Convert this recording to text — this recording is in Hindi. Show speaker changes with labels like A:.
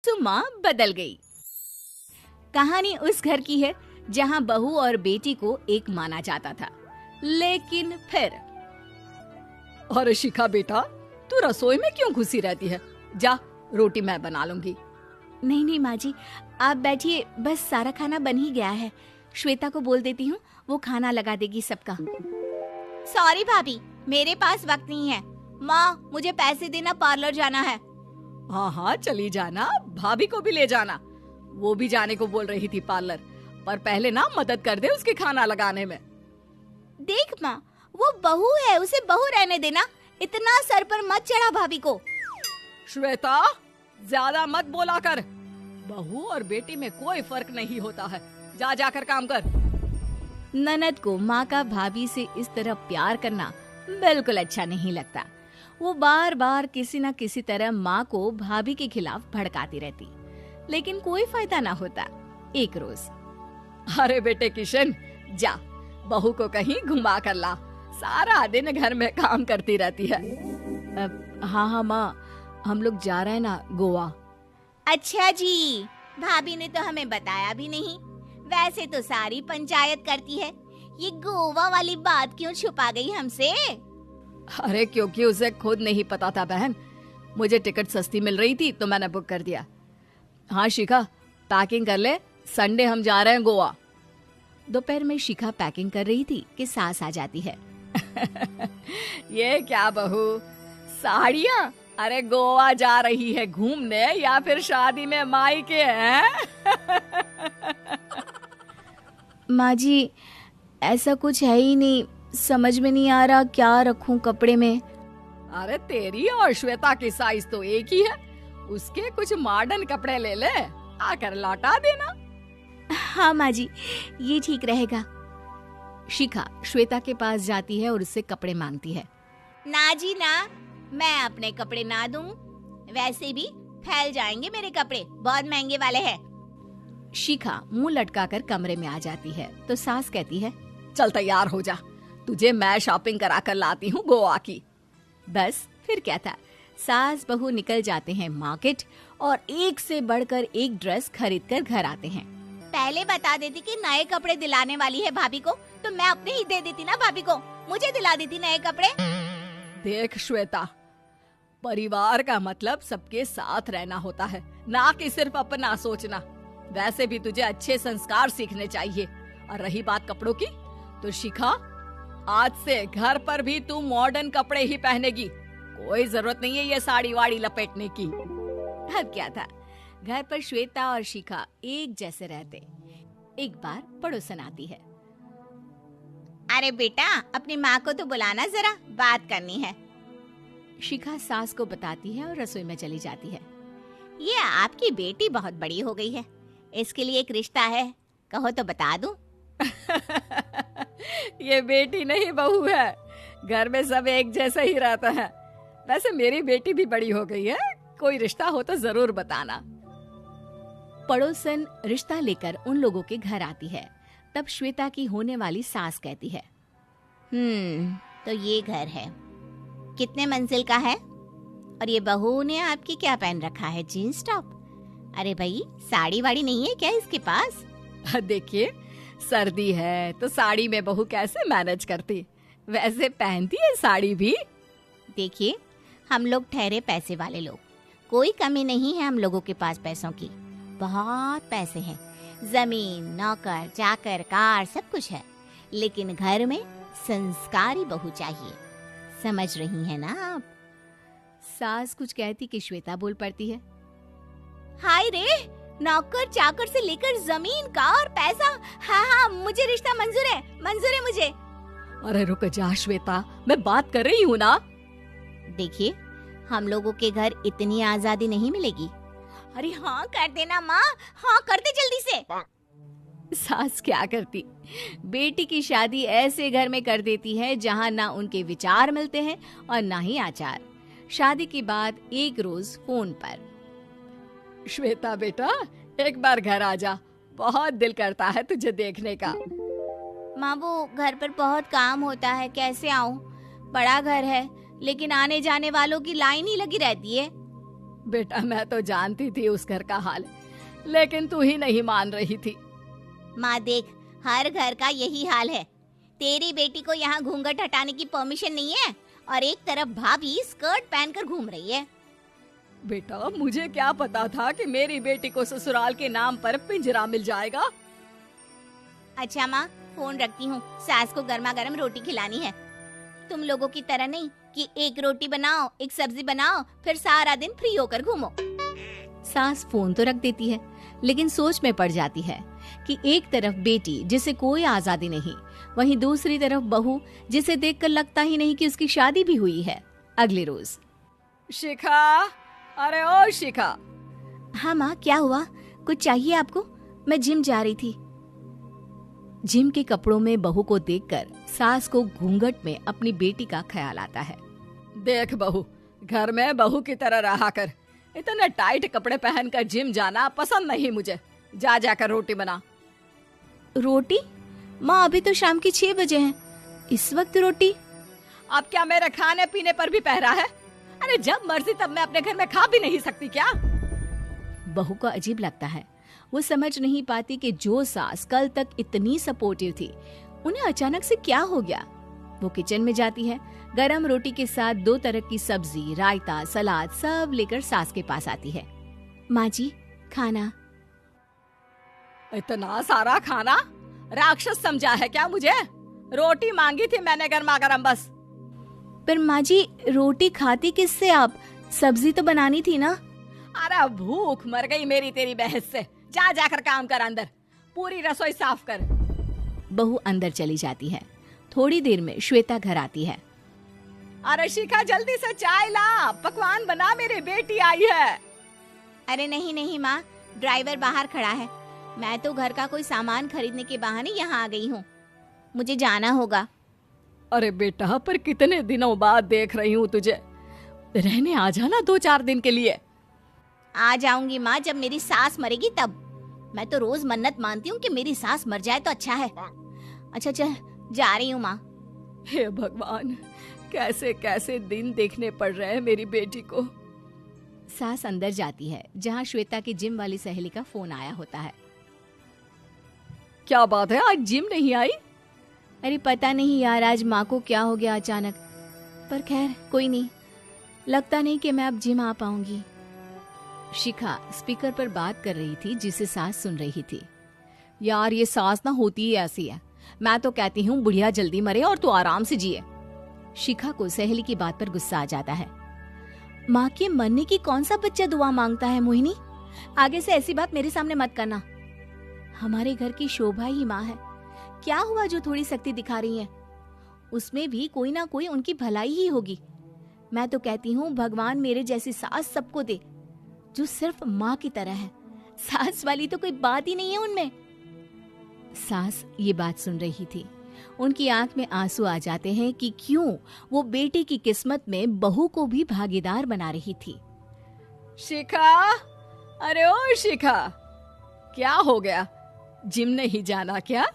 A: तो माँ बदल गई। कहानी उस घर की है जहाँ बहू और बेटी को एक माना जाता था, लेकिन फिर
B: अरे शिखा बेटा, तू रसोई में क्यों घुसी रहती है? जा, रोटी मैं बना लूंगी।
A: नहीं नहीं माँ जी, आप बैठिए, बस सारा खाना बन ही गया है। श्वेता को बोल देती हूँ, वो खाना लगा देगी सबका। सॉरी भाभी, मेरे पास वक्त नहीं है। माँ, मुझे पैसे देना, पार्लर जाना है।
B: हाँ हाँ चली जाना, भाभी को भी ले जाना। वो भी जाने को बोल रही थी पार्लर, पर पहले ना मदद कर दे उसके खाना लगाने में।
A: देख माँ, वो बहू है, उसे बहू रहने देना, इतना सर पर मत चढ़ा भाभी को।
B: श्वेता, ज्यादा मत बोला कर। बहू और बेटी में कोई फर्क नहीं होता है। जा जाकर काम कर।
A: ननद को माँ का भाभी से इस तरह प्यार करना बिल्कुल अच्छा नहीं लगता। वो बार बार किसी न किसी तरह माँ को भाभी के खिलाफ भड़काती रहती, लेकिन कोई फायदा ना होता। एक रोज,
B: अरे बेटे किशन, जा बहू को कहीं घुमा कर ला, सारा दिन घर में काम करती रहती है।
A: हाँ हाँ माँ, हम लोग जा रहे हैं ना गोवा। अच्छा जी, भाभी ने तो हमें बताया भी नहीं। वैसे तो सारी पंचायत करती है, ये गोवा वाली बात क्यों छुपा गई हमसे?
B: अरे क्योंकि उसे खुद नहीं पता था बहन। मुझे टिकट सस्ती मिल रही थी तो मैंने बुक कर दिया। हाँ शिखा, पैकिंग कर ले, संडे हम जा रहे हैं गोवा।
A: दोपहर में शिखा पैकिंग कर रही थी कि सास आ जाती है।
B: ये क्या बहू, साड़ियाँ? अरे गोवा जा रही है घूमने या फिर शादी में मायके हैं?
A: माँ जी, ऐसा कुछ है ही नहीं, समझ में नहीं आ रहा क्या रखूं कपड़े में।
B: अरे तेरी और श्वेता की साइज तो एक ही है, उसके कुछ मॉडर्न कपड़े ले ले, आकर लौटा देना।
A: हाँ माँ जी, ये ठीक रहेगा। शिखा श्वेता के पास जाती है और उससे कपड़े मांगती है। ना जी ना, मैं अपने कपड़े ना दूं, वैसे भी फैल जाएंगे मेरे कपड़े, बहुत महंगे वाले हैं। शिखा मुंह लटकाकर कमरे में आ जाती है तो सास कहती है,
B: चल तैयार हो जा, तुझे मैं शॉपिंग करा कर लाती हूँ गोवा की।
A: बस फिर क्या था, सास बहू निकल जाते हैं मार्केट और एक से बढ़कर एक ड्रेस खरीद कर घर आते हैं। पहले बता देती कि नए कपड़े दिलाने वाली है भाभी को, तो मैं अपने ही दे देती ना भाभी को, मुझे दिला देती नए कपड़े।
B: देख श्वेता, परिवार का मतलब सबके साथ रहना होता है, ना कि सिर्फ अपना सोचना। वैसे भी तुझे अच्छे संस्कार सीखने चाहिए। और रही बात कपड़ों की, तो शिखा, आज से घर पर भी तू मॉडर्न कपड़े ही पहनेगी। कोई जरूरत नहीं है ये साड़ी वाड़ी लपेटने की।
A: अब क्या था, घर पर श्वेता और शिखा एक जैसे रहते। एक बार पड़ोसन आती है। अरे बेटा, अपनी माँ को तो बुलाना जरा, बात करनी है। शिखा सास को बताती है और रसोई में चली जाती है। ये आपकी बेटी बहुत बड़ी हो गई है, इसके लिए एक रिश्ता है, कहो तो बता दूं।
B: ये बेटी नहीं बहू है, घर में सब एक जैसा ही रहता है। वैसे मेरी बेटी भी बड़ी हो गई है, कोई रिश्ता हो तो जरूर बताना।
A: पड़ोसन रिश्ता लेकर उन लोगों के घर आती है। तब श्वेता की होने वाली सास कहती है, तो ये घर है, कितने मंजिल का है? और ये बहू ने आपकी क्या पहन रखा है, जीन्स टॉप? अरे भाई, साड़ी वाड़ी नहीं है क्या इसके पास?
B: देखिए, सर्दी है तो साड़ी में बहू कैसे मैनेज करती, वैसे पहनती है साड़ी भी।
A: देखिए, हम लोग ठहरे पैसे वाले लोग, कोई कमी नहीं है हम लोगों के पास पैसों की, बहुत पैसे हैं, जमीन, नौकर चाकर, कार, सब कुछ है, लेकिन घर में संस्कारी बहू चाहिए। समझ रही हैं ना आप? सास कुछ कहती कि श्वेता बोल पड़ती है, हाय रे, नौकर चाकर से लेकर जमीन, कार, पैसा, हाँ हाँ मुझे रिश्ता मंजूर है मुझे।
B: अरे रुक जा श्वेता, मैं बात कर रही हूँ ना।
A: देखिए, हम लोगों के घर इतनी आजादी नहीं मिलेगी। अरे हाँ कर देना माँ, हाँ कर दे जल्दी से। सास क्या करती, बेटी की शादी ऐसे घर में कर देती है जहाँ ना उनके विचार मिलते हैं और ना ही आचार। शादी के बाद एक रोज फोन पर,
B: श्वेता बेटा, एक बार घर आ जा, बहुत दिल करता है तुझे देखने का।
A: माँ, वो घर पर बहुत काम होता है, कैसे आऊँ? बड़ा घर है, लेकिन आने जाने वालों की लाइन ही लगी रहती है।
B: बेटा मैं तो जानती थी उस घर का हाल, लेकिन तू ही नहीं मान रही थी।
A: माँ देख, हर घर का यही हाल है। तेरी बेटी को यहाँ घूंघट हटाने की परमिशन नहीं है और एक तरफ भाभी स्कर्ट पहनकर घूम रही है।
B: बेटा मुझे क्या पता था कि मेरी बेटी को ससुराल के नाम पर पिंजरा मिल जाएगा।
A: अच्छा माँ, फोन रखती हूँ, सास को गर्मा गर्म रोटी खिलानी है। तुम लोगों की तरह नहीं कि एक रोटी बनाओ, एक सब्जी बनाओ, फिर सारा दिन फ्री होकर घूमो। सास फोन तो रख देती है, लेकिन सोच में पड़ जाती है कि एक तरफ बेटी जिसे कोई आजादी नहीं, वहीं दूसरी तरफ बहू जिसे देखकर लगता ही नहीं कि उसकी शादी भी हुई है। अगले रोज।
B: शिखा, अरे ओ शिखा।
A: हाँ माँ, क्या हुआ? कुछ चाहिए आपको? मैं जिम जा रही थी। जिम के कपड़ों में बहू को देखकर सास को घूंघट में अपनी बेटी का ख्याल आता है।
B: देख बहू, घर में बहू की तरह रहा कर। इतने टाइट कपड़े पहनकर जिम जाना पसंद नहीं मुझे। जा जाकर रोटी बना।
A: रोटी? माँ अभी तो शाम की 6 बजे हैं, इस वक्त रोटी?
B: अब क्या मेरे खाने पीने पर भी पहरा है? अरे जब मर्जी तब मैं अपने घर में खा भी नहीं सकती क्या?
A: बहू को अजीब लगता है। वो समझ नहीं पाती कि जो सास कल तक इतनी सपोर्टिव थी, उन्हें अचानक से क्या हो गया। वो किचन में जाती है, गरम रोटी के साथ 2 तरह की सब्जी, रायता, सलाद सब लेकर सास के पास आती है। माँ जी, खाना।
B: इतना सारा खाना? राक्षस समझा है क्या मुझे? रोटी मांगी थी मैंने गर्मा गर्म बस।
A: पर माँ जी, रोटी खाती किससे आप? सब्जी तो बनानी थी ना।
B: अरे भूख मर गई मेरी तेरी बहस से। जा जाकर काम कर, अंदर पूरी रसोई साफ कर।
A: बहू अंदर चली जाती है। थोड़ी देर में श्वेता घर आती है।
B: अरे शिखा जल्दी से चाय ला, पकवान बना, मेरी बेटी आई है।
A: अरे नहीं नहीं माँ, ड्राइवर बाहर खड़ा है। मैं तो घर का कोई सामान खरीदने के बहाने यहाँ आ गई हूँ, मुझे जाना होगा।
B: अरे बेटा, पर कितने दिनों बाद देख रही हूँ तुझे, रहने आ जाना 2-4 दिन के लिए।
A: आ जाऊंगी माँ, जब मेरी सास मरेगी तब। मैं तो रोज मन्नत मानती हूँ कि मेरी सास मर जाए तो अच्छा है। अच्छा चल, जा रही हूँ माँ।
B: हे भगवान, कैसे कैसे दिन देखने पड़ रहे हैं मेरी बेटी को।
A: सास अंदर जाती है, जहाँ श्वेता की जिम वाली सहेली का फोन आया होता है।
B: क्या बात है, आज जिम नहीं आई?
A: अरे पता नहीं यार, आज माँ को क्या हो गया अचानक। पर खैर कोई नहीं, लगता नहीं कि मैं अब जिम आ पाऊंगी। शिखा स्पीकर पर बात कर रही थी, जिसे सास सुन रही थी।
B: यार ये सास ना होती ही ऐसी है। मैं तो कहती हूँ बुढ़िया जल्दी मरे और तू आराम से जिए।
A: शिखा को सहेली की बात पर गुस्सा आ जाता है। माँ के मरने की कौन सा बच्चा दुआ मांगता है मोहिनी? आगे से ऐसी बात मेरे सामने मत करना। हमारे घर की शोभा ही माँ है। क्या हुआ जो थोड़ी सख्ती दिखा रही है? उसमें भी कोई ना कोई उनकी भलाई ही होगी। मैं तो कहती हूँ भगवान मेरे जैसी सास सबको दे, जो सिर्फ माँ की तरह है। सास वाली तो कोई बात ही नहीं है उनमें। सास ये बात सुन रही थी। उनकी आंख में आंसू आ जाते हैं कि क्यों वो बेटी की किस्मत में बहू को भी भागीदार बना रही थी।
B: शिखा, अरे ओ शिखा, क्या हो गया? जिम नहीं जाना क्या?